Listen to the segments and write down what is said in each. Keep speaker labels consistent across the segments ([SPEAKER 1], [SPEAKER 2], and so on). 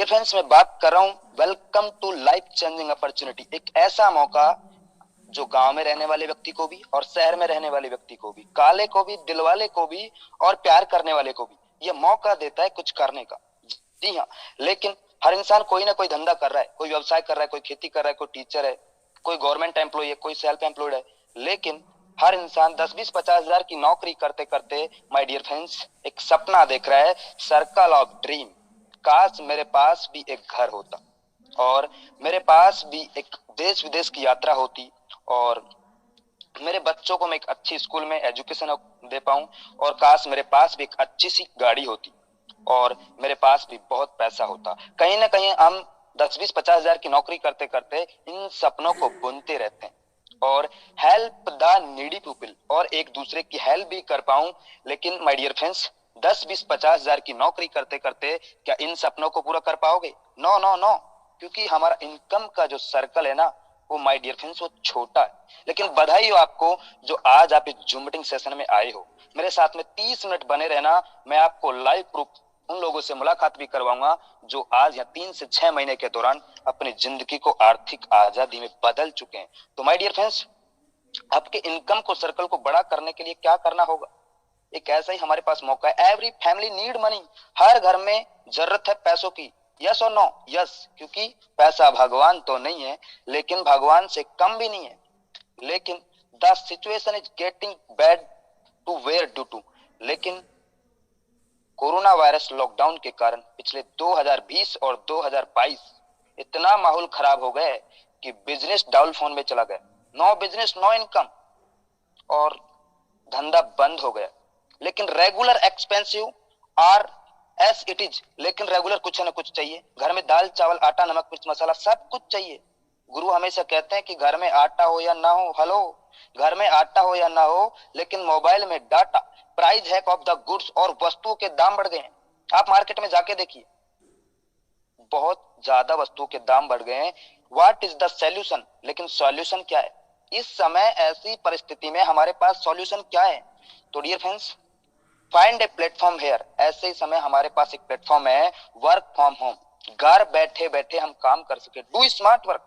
[SPEAKER 1] Dear friends, मैं बात कर रहा हूँ welcome to life changing opportunity. एक ऐसा मौका जो गांव में रहने वाले व्यक्ति को भी और शहर में रहने वाले व्यक्ति को भी, काले को भी, दिलवाले को भी और प्यार करने वाले को भी, यह मौका देता है कुछ करने का। जी हाँ, लेकिन हर इंसान कोई ना कोई धंधा कर रहा है, कोई व्यवसाय कर रहा है, कोई खेती कर रहा है, कोई टीचर है, कोई गवर्नमेंट एम्प्लॉय है, कोई सेल्फ एम्प्लॉयड है। लेकिन हर इंसान 10-20-50 हजार की नौकरी करते करते माय डियर फ्रेंड्स एक सपना देख रहा है, सर्कल ऑफ ड्रीम। काश मेरे पास भी एक घर होता और मेरे पास भी एक देश विदेश की यात्रा होती और मेरे बच्चों को मैं एक अच्छी स्कूल में एजुकेशन दे पाऊं, और काश मेरे पास भी एक अच्छी सी गाड़ी होती और मेरे पास भी बहुत पैसा होता। कहीं ना कहीं हम 10-20-50 हजार की नौकरी करते करते इन सपनों को बुनते रहते हैं और हेल्प द नीडी पीपल और एक दूसरे की हेल्प भी कर पाऊं। लेकिन माय डियर फ्रेंड्स, 10-20-50 हजार की नौकरी करते करते क्या इन सपनों को पूरा कर पाओगे? नो नो नो, क्योंकि हमारा इनकम का जो सर्कल है ना, वो माय डियर फ्रेंड्स वो छोटा है। लेकिन बधाई हो आपको जो आज आप इस जूम मीटिंग सेशन में आए हो। मेरे साथ में 30 मिनट बने रहना, मैं आपको लाइव प्रूफ उन लोगों से मुलाकात भी करवाऊंगा जो आज या 3 से 6 महीने के दौरान अपनी जिंदगी को आर्थिक आजादी में बदल चुके हैं। तो माय डियर फ्रेंड्स, आपके इनकम को सर्कल को बड़ा करने के लिए क्या करना होगा? एक ऐसा ही हमारे पास मौका है। Every family need money. हर घर में जरूरत है पैसों की। यस और नो? यस, क्योंकि पैसा भगवान तो नहीं है, लेकिन भगवान से कम भी नहीं है। लेकिन the situation is getting bad to worse due to. लेकिन कोरोना वायरस लॉकडाउन के कारण पिछले 2020 और 2022 इतना माहौल खराब हो गया कि बिजनेस डाउन फोन में चला गया। नो बिजनेस नो इनकम और धंधा बंद हो गया। लेकिन regular expensive R S it is. लेकिन रेगुलर कुछ ना कुछ चाहिए। घर में दाल चावल आटा नमक मिर्च मसाला सब कुछ चाहिए। गुरु हमेशा कहते हैं कि घर में आटा हो या ना हो, हेलो, घर में आटा हो या ना हो, लेकिन मोबाइल में data, price hack of the goods और वस्तुओं के दाम बढ़ गए हैं। आप मार्केट में जाके देखिए, बहुत ज्यादा वस्तुओं के दाम बढ़ गए हैं। What is the solution? लेकिन सॉल्यूशन क्या है इस समय? ऐसी परिस्थिति में हमारे पास सॉल्यूशन क्या है? तो dear friends, find a platform here. ऐसे ही समय हमारे पास एक प्लेटफॉर्म है, वर्क फ्रॉम होम। घर बैठे बैठे हम काम कर सके, डू स्मार्ट वर्क,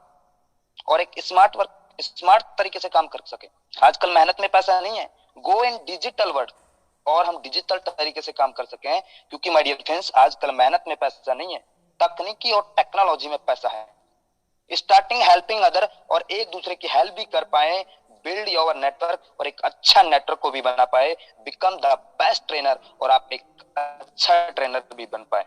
[SPEAKER 1] और एक स्मार्ट वर्क स्मार्ट तरीके से काम कर सके। आजकल मेहनत में पैसा नहीं है, गो इन डिजिटल वर्ल्ड, और हम डिजिटल तरीके से काम कर सके। क्योंकि माय डियर फ्रेंड्स, आजकल मेहनत में पैसा नहीं है, तकनीकी और टेक्नोलॉजी में पैसा है। स्टार्टिंग हेल्पिंग अदर, और एक दूसरे की हेल्प भी कर पाए, बिल्ड योर नेटवर्क, और एक अच्छा नेटवर्क को भी बना पाए, बिकम द बेस्ट ट्रेनर, और आप एक अच्छा ट्रेनर भी बन पाए।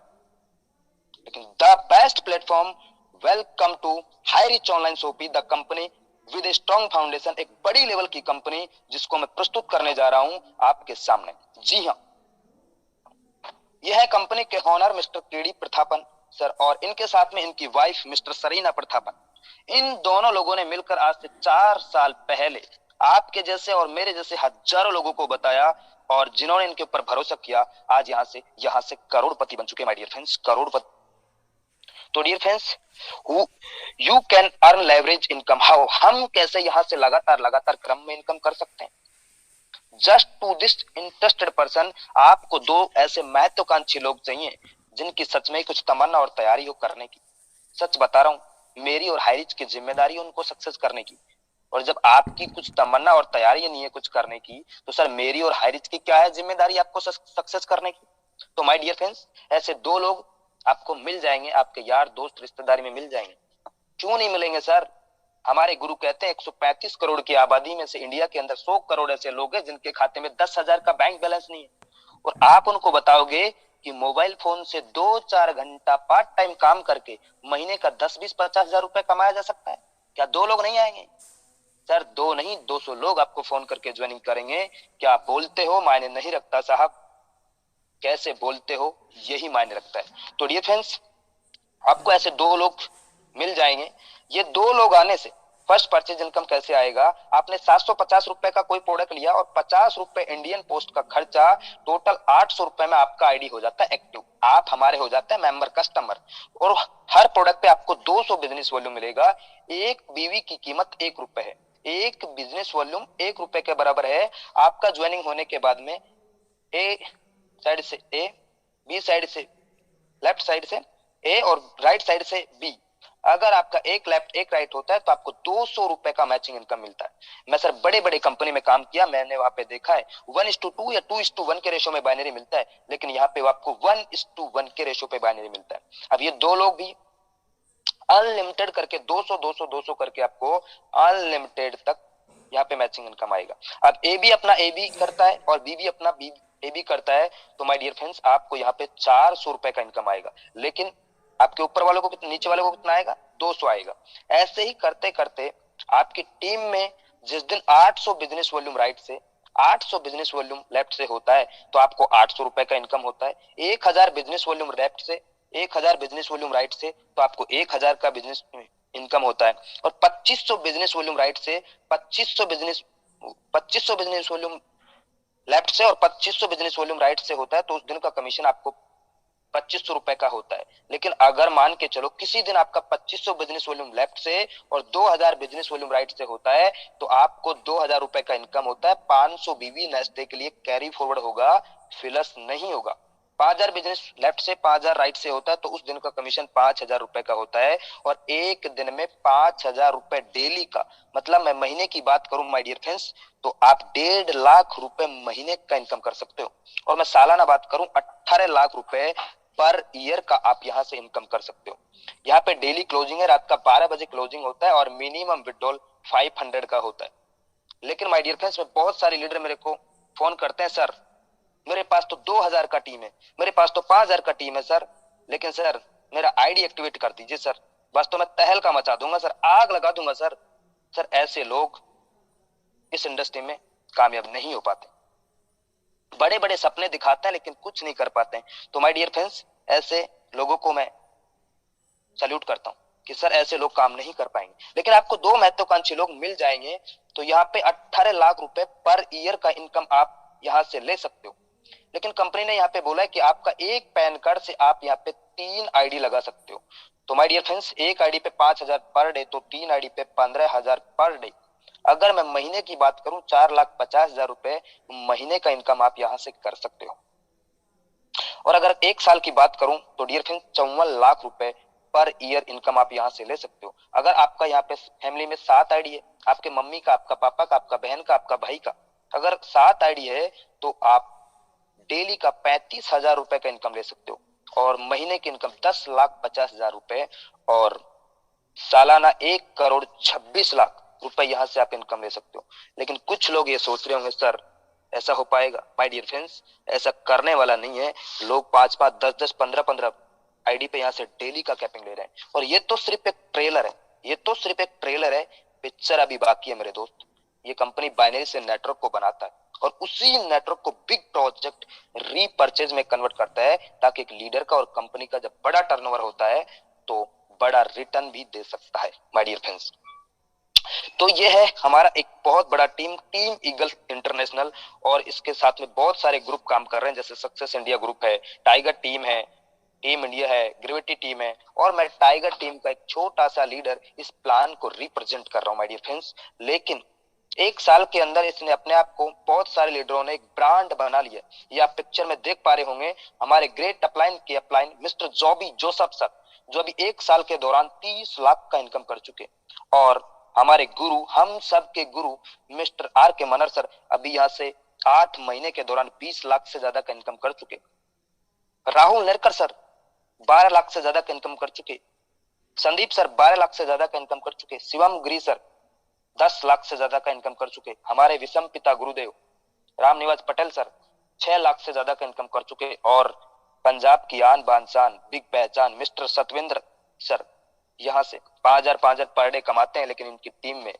[SPEAKER 1] लेकिन the best platform, welcome to high rich online shoppe, the company with a strong foundation. एक बड़ी लेवल की कंपनी जिसको मैं प्रस्तुत करने जा रहा हूं आपके सामने। जी हाँ, यह है कंपनी के owner mister KD Prathapan sir, और इनके साथ में इनकी वाइफ मिस्टर सरीना प्रथापन। इन दोनों लोगों ने मिलकर आज से 4 साल पहले आपके जैसे और मेरे जैसे हजारों लोगों को बताया, और जिन्होंने इनके ऊपर भरोसा किया आज यहाँ से करोड़पति बन चुके हैं। माय डियर फ्रेंड्स, करोड़पति। तो dear friends, you can earn leverage income. How? हम कैसे यहाँ से लगातार लगातार क्रम में इनकम कर सकते हैं? Just to this interested person, आपको 2 ऐसे महत्वाकांक्षी लोग चाहिए जिनकी सच में कुछ तमन्ना और तैयारी हो करने की। सच बता रहा हूं, मेरी और हाईरिच की जिम्मेदारी है उनको सक्सेस करने की। और जब आपकी कुछ तमन्ना और तैयारी नहीं है कुछ करने की, तो सर मेरी और हाईरिच की क्या है जिम्मेदारी आपको सक्सेस करने की? तो माय डियर फ्रेंड्स, ऐसे 2 लोग आपको मिल जाएंगे, आपके यार दोस्त रिश्तेदारी में मिल जाएंगे। क्यों नहीं मिलेंगे सर? हमारे गुरु कहते हैं 135 करोड़ की आबादी में से इंडिया के अंदर 100 करोड़ ऐसे लोग हैं जिनके खाते में 10,000 का बैंक बैलेंस नहीं है। और आप उनको बताओगे कि मोबाइल फोन से 2-4 घंटा पार्ट टाइम काम करके महीने का 10-20-50 हजार रुपए कमाया जा सकता है, क्या 2 लोग नहीं आएंगे? सर 2 नहीं, 200 लोग आपको फोन करके ज्वाइनिंग करेंगे। क्या आप बोलते हो मायने नहीं रखता साहब, कैसे बोलते हो यही मायने रखता है। तो डियर फ्रेंड्स, आपको ऐसे 2 लोग मिल जाएंगे। ये 2 लोग आने से फर्स्ट परचेज इनकम कैसे आएगा? आपने 750 रुपए का कोई प्रोडक्ट लिया और 50 रुपए इंडियन पोस्ट का खर्चा, टोटल 800 रुपए में आपका आईडी हो जाता है एक्टिव। आप हमारे हो जाते हैं मेंबर कस्टमर, और हर प्रोडक्ट पे आपको 200 बिजनेस वॉल्यूम मिलेगा। एक बीवी की कीमत 1 रुपए है, एक बिजनेस वॉल्यूम 1 रुपए के बराबर है। आपका ज्वाइनिंग होने के बाद में ए साइड से ए, बी साइड से लेफ्ट साइड से ए और राइट साइड से बी। अगर आपका एक लेफ्ट एक राइट होता है तो आपको 200 रुपए का मैचिंग इनकम मिलता है। मैं सर बड़े बड़े कंपनी में काम किया, मैंने वहां पे देखा है 1:2 या 2:1 के रेशो में बाइनरी मिलता है, लेकिन यहाँ पे आपको 1:1 के रेशो पे बाइनरी मिलता है। अब ये दो लोग भी अनलिमिटेड करके 200 200 200 करके आपको अनलिमिटेड तक यहाँ पे मैचिंग इनकम आएगा। अब ए भी अपना ए बी करता है और बी भी अपना बी ए बी करता है, तो माय डियर फ्रेंड्स आपको यहाँ पे 400 रुपए का इनकम आएगा। लेकिन आपके ऊपर वालों को कितना, नीचे वालों को कितना आएगा, 200 आएगा। ऐसे ही करते करते आपकी टीम में जिस दिन 800 बिजनेस वॉल्यूम राइट से 800 बिजनेस वॉल्यूम लेफ्ट से होता है तो आपको 800 रुपए का इनकम होता है। 1000 बिजनेस वॉल्यूम लेफ्ट से 1000 बिजनेस वॉल्यूम राइट से तो आपको 1000 का बिजनेस इनकम होता है। और 2500 बिजनेस वॉल्यूम राइट से 2500 बिजनेस वॉल्यूम लेफ्ट से और 2500 बिजनेस वॉल्यूम राइट से होता है तो उस दिन का कमीशन आपको 2500 रुपए का होता है। लेकिन अगर मान के चलो किसी दिन आपका 2500 बिजनेस वॉल्यूम लेफ्ट से और 2000 बिजनेस वॉल्यूम राइट से होता है तो आपको 2000 रुपए का इनकम होता है। 500 बीवी नेक्स्ट डे के लिए कैरी फॉरवर्ड होगा, फिलस नहीं होगा। 5000 बिजनेस लेफ्ट से 5000 राइट से होता है तो उस दिन का कमीशन 5000 रुपए का होता है। और एक दिन में 5000 रुपए डेली का, मतलब मैं महीने की बात करूं माय डियर फ्रेंड्स तो आप 1.5 लाख रुपए महीने का इनकम कर सकते हो। और मैं सालाना बात करूं 18 लाख रुपए पर ईयर का आप यहां से इनकम कर सकते हो। यहाँ पे डेली क्लोजिंग है, रात का 12 बजे क्लोजिंग होता है और मिनिमम विड्रॉल 500 का होता है। लेकिन माय डियर फ्रेंड्स में बहुत सारे लीडर मेरे को फोन करते हैं, सर मेरे पास तो 2000 का टीम है, मेरे पास तो 5000 का टीम है सर, लेकिन सर मेरा आईडी एक्टिवेट कर दीजिए सर, बस तो मैं तहलका मचा दूंगा सर, आग लगा दूंगा सर। सर ऐसे लोग इस इंडस्ट्री में कामयाब नहीं हो पाते, बड़े बड़े सपने दिखाते हैं लेकिन कुछ नहीं कर पाते हैं। तो माय डियर फ्रेंड्स ऐसे लोगों को मैं सल्यूट करता हूं कि सर ऐसे लोग काम नहीं कर पाएंगे। लेकिन आपको दो महत्वाकांक्षी लोग मिल जाएंगे तो यहाँ पे 18 लाख रुपए पर ईयर का इनकम आप यहाँ से ले सकते हो। लेकिन कंपनी ने यहाँ पे बोला है कि आपका एक पैन कार्ड से आप यहाँ पे 3 आईडी लगा सकते हो। तो माय डियर फ्रेंड्स एक आईडी पे 5000 पर डे तो 3 आईडी पे 15000 पर डे। अगर मैं महीने की बात करूं 4,50,000 रुपए महीने का इनकम आप यहाँ से कर सकते हो। और अगर एक साल की बात करूं तो डियर फ्रेंड्स 54 लाख रुपए पर ईयर इनकम आप यहाँ से ले सकते हो। अगर आपका यहाँ पे फैमिली में 7 आईडी है, आपके मम्मी का, आपका पापा का, आपका बहन का, आपका भाई का, अगर 7 आईडी है तो आप डेली का 35,000 रुपए का इनकम ले सकते हो और महीने की इनकम 10,50,000 रुपए और सालाना 1,26,00,000 रुपए यहाँ से आप इनकम ले सकते हो। लेकिन कुछ लोग ये सोच रहे होंगे सर ऐसा हो पाएगा? माय डियर फ्रेंड्स ऐसा करने वाला नहीं है। लोग 5-5 10-10 15-15 आईडी पे यहाँ से डेली का कैपिंग ले रहे हैं और ये तो सिर्फ एक ट्रेलर है, ये तो सिर्फ एक ट्रेलर है, पिक्चर अभी बाकी है मेरे दोस्त। ये कंपनी बाइनरी से नेटवर्क को बनाता है और उसी नेटवर्क को बिग प्रोजेक्ट रीपर्चेज में कन्वर्ट करता है ताकि एक लीडर का और कंपनी का जब बड़ा टर्नओवर होता है तो बड़ा रिटर्न भी दे सकता है माय डियर फ्रेंड्स। तो ये है हमारा एक बहुत बड़ा टीम ईगल इंटरनेशनल और इसके साथ में बहुत सारे ग्रुप काम कर रहे हैं जैसे सक्सेस इंडिया ग्रुप है, टाइगर टीम है, टीम इंडिया है, ग्रेविटी टीम है और मैं टाइगर टीम का एक छोटा सा लीडर इस प्लान को रिप्रेजेंट कर रहा हूं माय डियर फ्रेंड्स। लेकिन एक साल के अंदर इसने अपने आप को बहुत सारे लीडरों ने एक ब्रांड बना लिया। ये आप पिक्चर में देख पा रहे होंगे हमारे ग्रेट अपलाइन के अपलाइन मिस्टर जॉबी जोसेफ सर जो अभी एक साल के दौरान 30 लाख का इनकम कर चुके और हमारे गुरु, हम सब के गुरु मिस्टर आर के मनर सर अभी यहाँ से 8 महीने के दौरान 20 लाख से ज्यादा का इनकम कर चुके। राहुल नेरकर सर 12 लाख से ज्यादा का इनकम कर चुके। संदीप सर 12 लाख से ज्यादा का इनकम कर चुके। शिवम गिरी सर 10 लाख से ज्यादा का इनकम कर चुके। हमारे विषम पिता गुरुदेव राम निवास पटेल सर 6 लाख से ज्यादा का इनकम कर चुके। और पंजाब की आन बान शान बिग पहचान मिस्टर सतविंद्र सर यहाँ से 5,000 पर डे कमाते हैं। लेकिन इनकी टीम में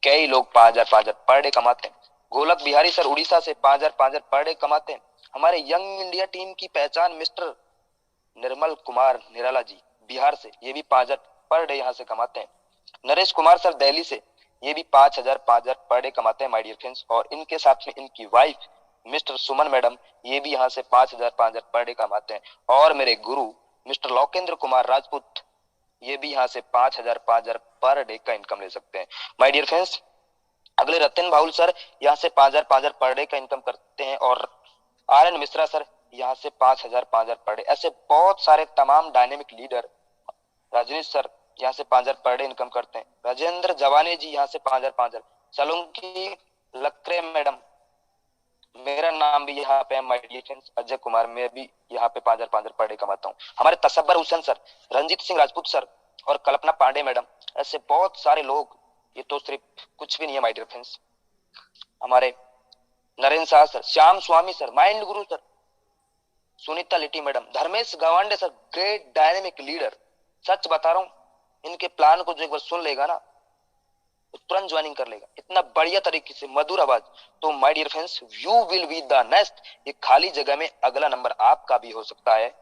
[SPEAKER 1] कई लोग 5,000 पर डे कमाते हैं। गोलक बिहारी सर उड़ीसा से 5,000 पर डे कमाते हैं। हमारे यंग इंडिया टीम की पहचान मिस्टर निर्मल कुमार निराला जी बिहार से, ये भी 5,000 पर डे यहाँ से कमाते हैं। नरेश कुमार सर दिल्ली से, ये भी 5,000 पर डे कमाते हैं माय डियर फ्रेंड्स। और इनके साथ में इनकी वाइफ मिस्टर सुमन मैडम, ये भी यहाँ से 5,000 पर डे कमाते हैं। और मेरे गुरु मिस्टर लोकेंद्र कुमार राजपूत, ये भी यहाँ से 5,000 पर डे का इनकम ले सकते हैं माय डियर फ्रेंड्स। अगले रतन भाउल सर यहाँ से 5,000 पर डे का इनकम करते हैं। और आर एन मिश्रा सर यहाँ से 5,000 पर डे, ऐसे बहुत सारे तमाम डायनेमिक लीडर। रजनीश सर यहाँ से 5,000 पर डे इनकम करते हैं। राजेंद्र जवाने जी यहाँ से 5,000 सलोंकी लक्रे मैडम, मेरा नाम भी यहाँ पे my dear friends Ajay Kumar, मैं भी यहाँ पे 5,000 पर डे कमाता हूँ। हमारे तसब्बर हुसैन सर, रंजीत सिंह राजपूत सर और कल्पना पांडे मैडम, ऐसे बहुत सारे लोग। ये तो सिर्फ कुछ भी नहीं है माय डियर फ्रेंड्स। हमारे Narendra Shah sir, Shyam Swami sir, mind Guru sir, Sunita Litti madam, Dharmesh Gawande sir, great dynamic leader. सच बता रहा हूँ, इनके प्लान को जो एक बार सुन लेगा ना तो तुरंत ज्वाइनिंग कर लेगा, इतना बढ़िया तरीके से मधुर आवाज। तो my dear friends, you will be the next. ये खाली जगह में अगला नंबर आपका भी हो सकता है,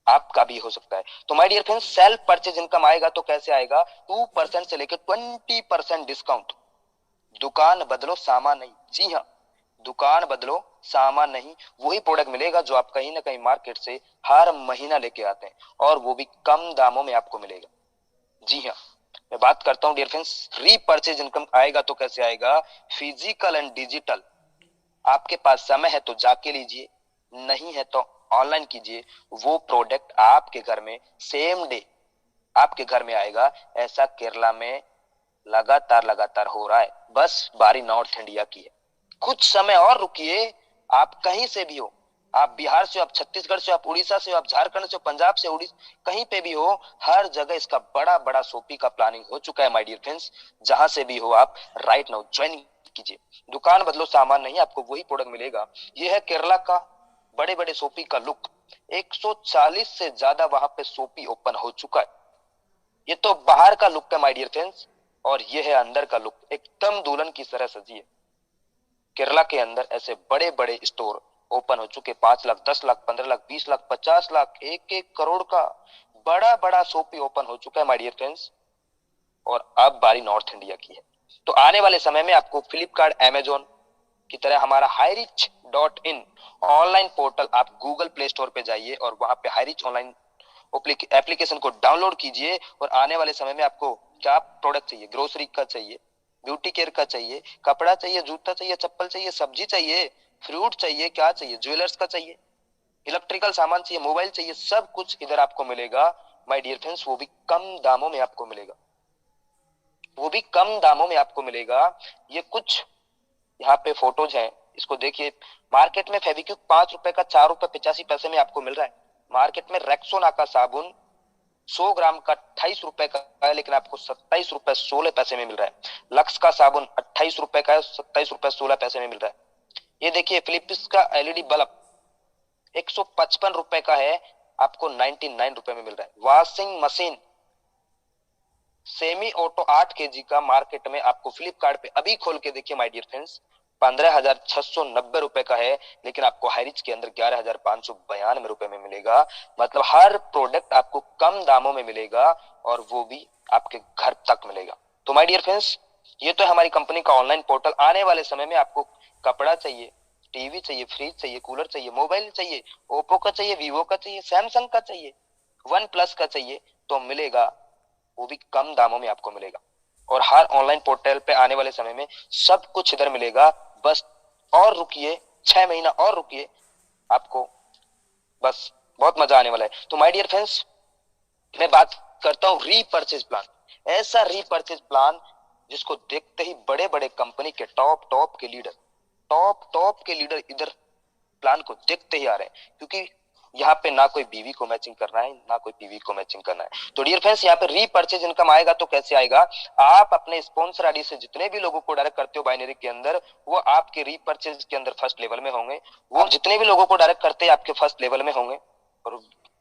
[SPEAKER 1] आपका भी हो सकता है। तो my dear friends, self purchase income आएगा तो कैसे आएगा? 2% से लेकर 20% डिस्काउंट। दुकान बदलो सामान नहीं, जी हाँ, दुकान बदलो सामान नहीं, वही प्रोडक्ट मिलेगा जो आप कहीं ना कहीं मार्केट से हर महीना लेके आते हैं, और वो भी कम दामों में आपको मिलेगा। जी हाँ, मैं बात करता हूँ डियर फ्रेंड्स, रीपर्चेज इनकम आएगा तो कैसे आएगा? Physical and digital. आपके पास समय है तो जाके लीजिए, नहीं है तो ऑनलाइन कीजिए। वो प्रोडक्ट आपके घर में सेम डे आपके घर में आएगा। ऐसा केरला में लगातार लगातार हो रहा है, बस बारी नॉर्थ इंडिया की है। कुछ समय और रुकिए, आप कहीं से भी हो, आप बिहार से हो, आप छत्तीसगढ़ से हो, आप उड़ीसा से हो, आप झारखंड से हो, पंजाब से, उड़ीसा, कहीं पे भी हो, हर जगह इसका बड़ा बड़ा सोपी का प्लानिंग हो चुका है माय डियर फ्रेंड्स। जहां से भी हो आप राइट नाउ ज्वाइन कीजिए। दुकान बदलो सामान नहीं, आपको वही प्रोडक्ट मिलेगा। ये है केरला का बड़े बड़े सोपी का लुक। 140 से ज्यादा वहां पे सोपी ओपन हो चुका है। ये तो बाहर का लुक है माय डियर फ्रेंड्स, और ये है अंदर का लुक, एकदम दुल्हन की तरह सजी है। केरला के अंदर ऐसे बड़े बड़े स्टोर ओपन हो चुके, 5 लाख, 10 लाख, 15 लाख, 20 लाख, 50 लाख, 1-1 करोड़ का बड़ा बड़ा शॉपी ओपन हो चुका है माय डियर फ्रेंड्स। और अब बारी नॉर्थ इंडिया की है। तो आने वाले समय में आपको फ्लिपकार्ट, अमेजोन की तरह हमारा हाईरिच.इन ऑनलाइन पोर्टल, आप गूगल प्ले स्टोर पे जाइए और वहां पे हाईरिच ऑनलाइन एप्लीकेशन को डाउनलोड कीजिए। और आने वाले समय में आपको क्या प्रोडक्ट चाहिए, ग्रोसरी का चाहिए, ब्यूटी केयर का चाहिए, कपड़ा चाहिए, जूता चाहिए, चप्पल चाहिए, सब्जी चाहिए, फ्रूट चाहिए, क्या चाहिए, ज्वेलर्स का चाहिए, इलेक्ट्रिकल सामान चाहिए, मोबाइल चाहिए, सब कुछ इधर आपको मिलेगा माय डियर फ्रेंड्स। वो भी कम दामों में आपको मिलेगा, वो भी कम दामों में आपको मिलेगा। ये कुछ यहाँ पे फोटोज हैं, इसको देखिए। मार्केट में फेविक्विक 5 रुपए का 4 रुपए 85 पैसे में आपको मिल रहा है। मार्केट में रेक्सोना का साबुन 100 ग्राम का 28 रुपए का है, लेकिन आपको 27 रुपए 16 पैसे में मिल रहा है। लक्स का साबुन 28 रुपए का है, 27 रुपए 16 पैसे में मिल रहा है। ये देखिए फिलिप्स का एलईडी बल्ब 155 रुपए का है, आपको 99 रुपए में मिल रहा है। Washing machine semi auto 8 kg का मार्केट में आपको फ्लिपकार्ट पे अभी खोल के देखिए माय डियर फ्रेंड्स, 15,690 रुपए का है, लेकिन आपको हाईरिच के अंदर 11,592 में मिलेगा। मतलब हर प्रोडक्ट आपको कम दामों में मिलेगा, और वो भी आपके घर तक मिलेगा। तो माय डियर फ्रेंड्स, ये तो है हमारी कंपनी का ऑनलाइन पोर्टल। आने वाले समय में आपको कपड़ा चाहिए, टीवी चाहिए, फ्रिज चाहिए, कूलर चाहिए, मोबाइल चाहिए, ओप्पो का चाहिए, वीवो का चाहिए, सैमसंग का चाहिए, वन प्लस का चाहिए, तो मिलेगा, वो भी कम दामों में आपको मिलेगा। और हर ऑनलाइन पोर्टल पे आने वाले समय में सब कुछ इधर मिलेगा। बस और रुकिए, 6 महीना और रुकिए, आपको बस बहुत मजा आने वाला है। तो माय डियर फ्रेंड्स, मैं बात करता हूं रीपर्चेज प्लान। ऐसा रीपर्चेज प्लान जिसको देखते ही बड़े बड़े कंपनी के टॉप के लीडर इधर प्लान को देखते ही आ रहे हैं, क्योंकि यहाँ पे ना कोई बीवी को मैचिंग करना है, ना कोई पीवी को मैचिंग करना है। तो डियर फ्रेंड्स, यहाँ पे रीपर्चेज इनकम आएगा तो कैसे आएगा? आप अपने स्पॉन्सर आईडी से जितने भी लोगों को डायरेक्ट करते हो बाइनरी के अंदर, वो आपके रीपर्चेज के अंदर फर्स्ट लेवल में होंगे। वो जितने भी लोगों को डायरेक्ट करते हैं आपके फर्स्ट लेवल में होंगे, और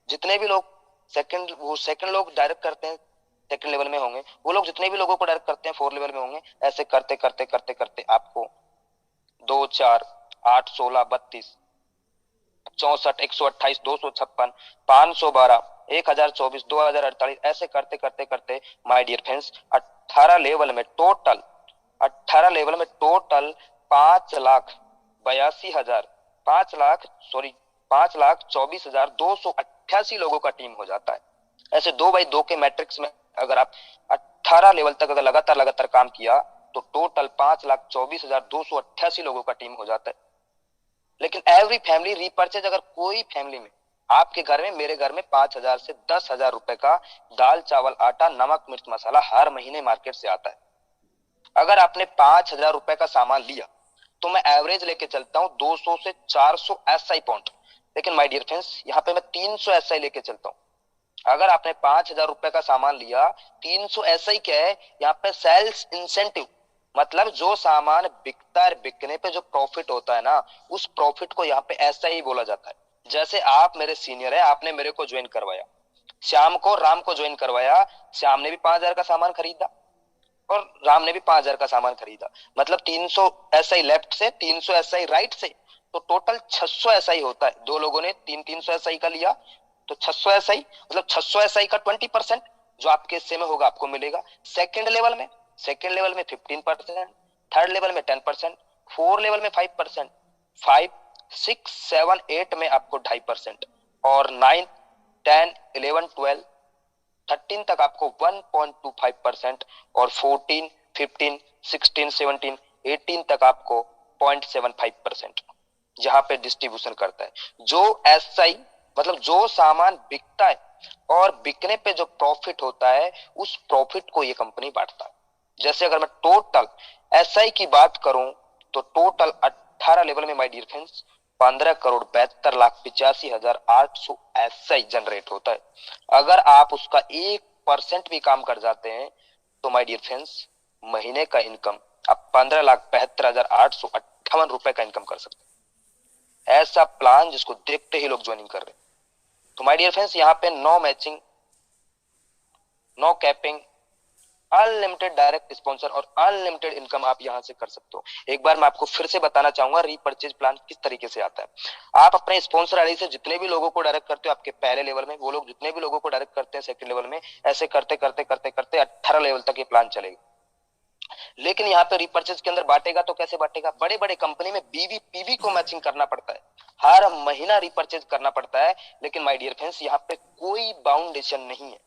[SPEAKER 1] जितने भी लोग सेकंड लोग डायरेक्ट करते हैं सेकंड लेवल में होंगे। वो लोग जितने भी लोगों को डायरेक्ट करते हैं 4 लेवल में होंगे। ऐसे करते करते करते करते आपको 2, 4, 8, 16, 32, 64, 128, 256, 512, 1024, 2048, ऐसे करते करते करते माय डियर फ्रेंड्स 18 लेवल में टोटल 5,82,000 5,24,288 लोगों का टीम हो जाता है। ऐसे 2x2 के मैट्रिक्स में अगर आप 18 लेवल तक अगर लगातार लगातार काम किया तो टोटल 5,24,288 लोगों का टीम हो जाता है। लेकिन एवरी फैमिली रीपर्चेज, अगर कोई फैमिली में, आपके घर में, मेरे घर में 5,000 से 10,000 रुपए का दाल चावल आटा नमक मिर्च मसाला हर महीने मार्केट से आता है। अगर आपने 5,000 रुपए का सामान लिया तो मैं एवरेज लेके चलता हूँ 200 से 400 एसआई पॉइंट। लेकिन माय डियर फ्रेंड्स, यहाँ पे मैं 300 एसआई लेके चलता हूँ। अगर आपने 5,000 रुपए का सामान लिया, 300 एसआई क्या है यहाँ पे? Sales incentive. मतलब जो सामान बिकता है, बिकने पे जो प्रॉफिट होता है ना, उस प्रॉफिट को यहाँ पे ऐसा ही बोला जाता है। जैसे आप मेरे सीनियर है, आपने मेरे को ज्वाइन करवाया, श्याम को राम को ज्वाइन करवाया, श्याम ने भी 5,000 का सामान खरीदा और राम ने भी 5,000 का सामान खरीदा, मतलब 300 एसआई लेफ्ट से, 300 एसआई राइट से, तो टोटल 600 एसआई होता है। दो लोगों ने 300 एसआई का लिया तो 600 एसआई, मतलब 600 एसआई का 20% जो आपके हिस्से में होगा आपको मिलेगा। सेकंड लेवल में 15%, थर्ड लेवल में 10%, फोर्थ लेवल में 5%, 5, 6, 7, 8 में आपको 2.5%, और 9, 10, 11, 12, 13 तक आपको 1.25%, और 14, 15, 16, 17, 18 तक आपको 0.75%, जहां पे डिस्ट्रीब्यूशन करता है। जो एसआई, मतलब जो सामान बिकता है और बिकने पे जो प्रॉफिट होता है, उस प्रॉफिट को ये कंपनी बांटता है। जैसे अगर मैं टोटल एसआई की बात करूं तो टोटल 18 लेवल में my dear friends 15,72,85,800 SI generate होता है। अगर आप उसका 1% भी काम कर जाते हैं तो माय डियर फ्रेंड्स महीने का इनकम आप 15,72,858 रुपए का इनकम कर सकते हैं। ऐसा प्लान जिसको देखते ही लोग ज्वाइनिंग कर रहे हैं। तो माय डियर फ्रेंड्स, यहाँ पे no matching, no capping, unlimited direct sponsor और अनलिमिटेड इनकम आप यहां से कर सकते हो। एक बार मैं आपको फिर से बताना चाहूंगा रीपर्चेज प्लान किस तरीके से आता है। आप अपने स्पॉन्सर आईडी से जितने भी लोगों को डायरेक्ट करते हो आपके पहले लेवल में, वो लोग जितने भी लोगों को डायरेक्ट करते हैं सेकंड लेवल में, ऐसे करते करते करते करते 18 लेवल तक ये प्लान चलेगा। लेकिन यहाँ पे रिपर्चेज के अंदर बांटेगा तो कैसे बांटेगा? बड़े बड़े कंपनी में बीवी पीवी को मैचिंग करना पड़ता है, हर महीना रिपर्चेज करना पड़ता है। लेकिन माय डियर फ्रेंड्स, यहाँ पे कोई बाउंडेशन नहीं है,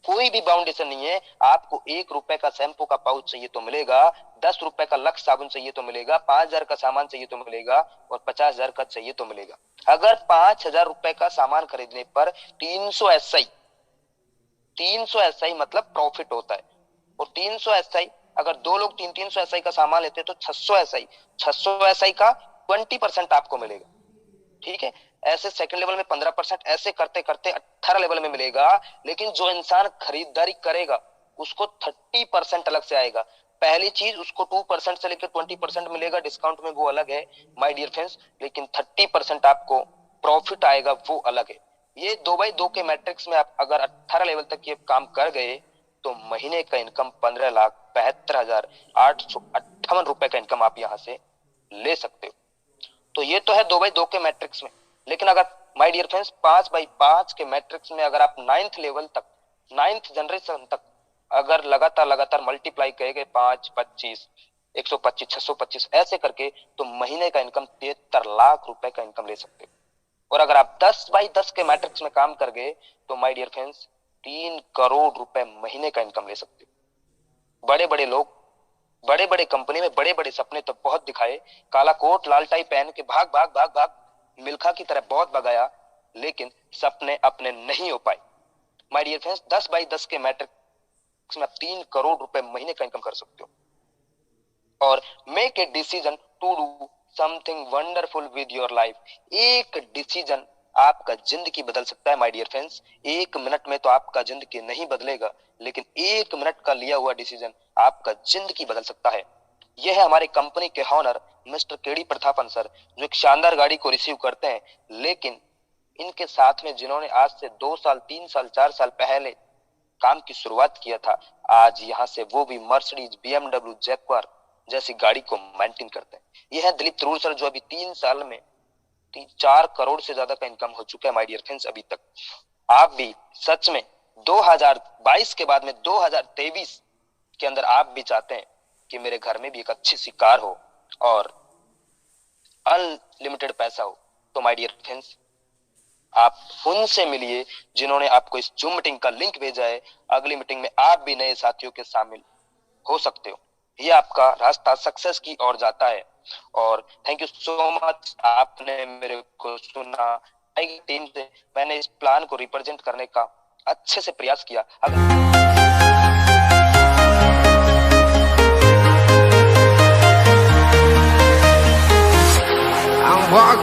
[SPEAKER 1] कोई भी बाउंडेशन नहीं है। आपको 1 रुपए का शैम्पू का पाउच चाहिए तो मिलेगा, 10 रुपए का लक्स साबुन चाहिए तो मिलेगा, 5,000 का सामान चाहिए तो मिलेगा, और 50,000 का चाहिए तो मिलेगा। अगर 5,000 रुपए का सामान खरीदने पर 300 एसआई मतलब प्रॉफिट होता है। और 300 एसआई, अगर दो लोग 300 एसआई का सामान लेते हैं तो 600 एसआई, 600 एसआई का 20% आपको मिलेगा। ठीक है, ऐसे सेकंड लेवल में 15%, ऐसे करते करते 18 लेवल में मिलेगा। लेकिन जो इंसान खरीदारी करेगा उसको 30% अलग से आएगा। पहली चीज उसको 2% से लेकर 20% मिलेगा डिस्काउंट में, वो अलग है माय डियर फ्रेंड्स। लेकिन 30% आपको प्रॉफिट आएगा, वो अलग है। ये 2x2 के मैट्रिक्स में आप अगर 18 लेवल तक ये काम कर गए तो महीने का इनकम 15,72,858 रुपए का इनकम आप यहां से ले सकते हो। तो ये तो है 2x2 के मैट्रिक्स में। लेकिन अगर माय डियर फ्रेंड्स 5x5 के मैट्रिक्स में अगर आप 9th लेवल तक, 9th जनरेशन तक अगर लगातार लगातार मल्टीप्लाई करेंगे 5, 25, 125, 625 ऐसे करके, तो महीने का इनकम 73 लाख रुपए का इनकम ले सकते हो। और अगर आप 10x10 के मैट्रिक्स में काम कर गए तो माय डियर फ्रेंड्स 3 करोड़ रुपए महीने का इनकम ले सकते हो। बड़े बड़े लोग बड़े बड़े कंपनी में बड़े बड़े सपने तो बहुत दिखाए, काला कोट लाल टाई पहन के भाग भाग भाग भाग मिल्खा की तरह बहुत भगाया, लेकिन सपने अपने नहीं हो पाए। माय डियर फ्रेंड्स 10x10 के मैट्रिक्स में 3 करोड़ रुपए महीने का इनकम कर सकते हो। और make a decision to do something wonderful with your life. एक डिसीजन आपका जिंदगी बदल सकता है माय डियर फ्रेंड्स। 1 मिनट में तो आपका जिंदगी नहीं बदलेगा, लेकिन 1 मिनट का लिया हुआ डिसीजन आपका जिंदगी बदल सकता है। यह है हमारे कंपनी के honour mister K D Prathapan sir, जो एक शानदार गाड़ी को रिसीव करते हैं। लेकिन इनके साथ में जिन्होंने आज से 2 साल 3 साल 4 साल पहले काम की शुरुआत किया था, आज यहाँ से वो भी मर्सिडीज BMW जैक्वार जैसी गाड़ी को मेंटेन करते हैं। यह है दिलीप तरूर सर, जो अभी 3 साल में 4 करोड़ से ज्यादा का इनकम हो चुका है माय डियर फ्रेंड्स अभी तक। आप भी सच में 2022 के बाद में 2023 के अंदर आप भी चाहते हैं कि मेरे घर में भी एक अच्छी सी कार हो और अनलिमिटेड पैसा हो, तो माय डियर फ्रेंड्स आप उनसे मिलिए जिन्होंने आपको इस जूम मीटिंग का लिंक भेजा है। अगली मीटिंग में आप भी नए साथियों के शामिल हो सकते हो। ही आपका रास्ता सक्सेस की ओर जाता है। और थैंक यू सो मच, आपने मेरे को सुना। टीम से मैंने इस प्लान को रिप्रेजेंट करने का अच्छे से प्रयास किया। अगर